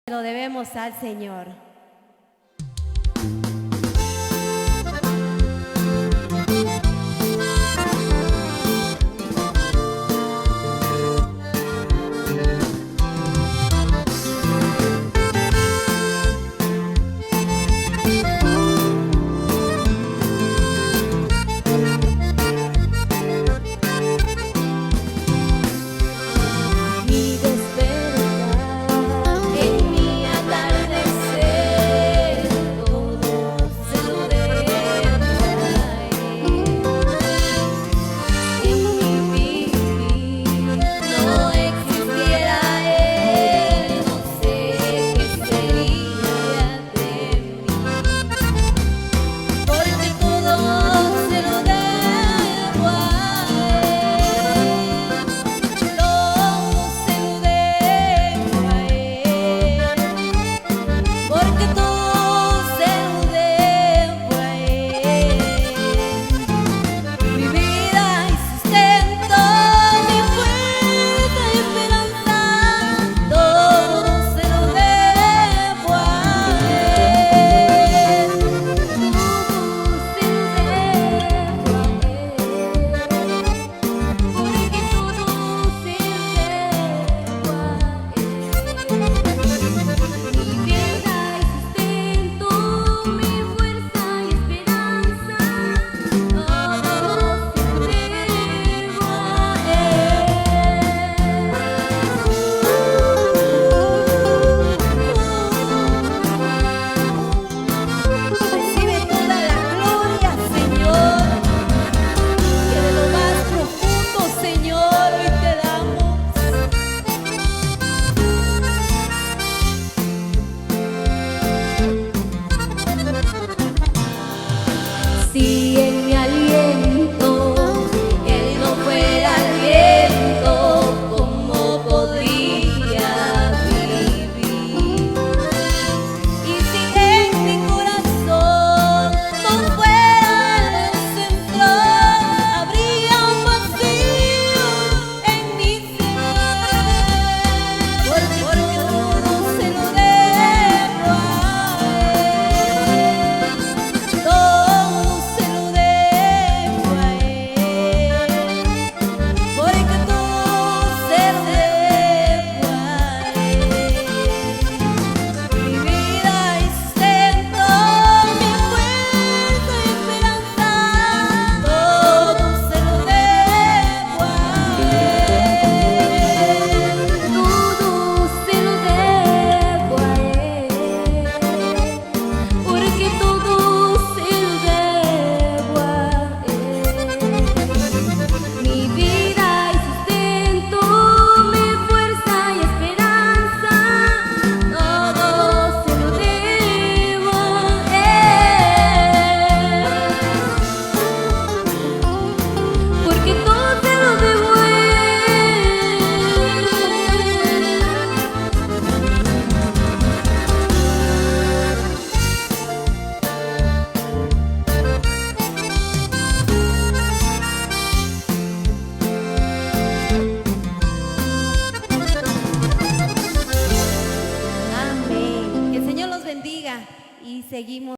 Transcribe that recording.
Lo debemos al Señor. Si en mi aliento Él no fuera el viento, ¿cómo podría vivir? Y si en mi corazón no fuera el centro, habría un vacío en mi ser, porque todo se lo debo a Él. Todo se lo debo a Él, porque todo se lo debo a Él. Mi vida y sustento, mi fuerza y esperanza, todo se lo debo a Él. Todo se lo debo a Él, porque todo se lo debo a Él. Mi vida y sustento, mi fuerza y esperanza, todo se lo debo a Él, porque todo se lo debo a Él. Amén. Que el Señor los bendiga y seguimos.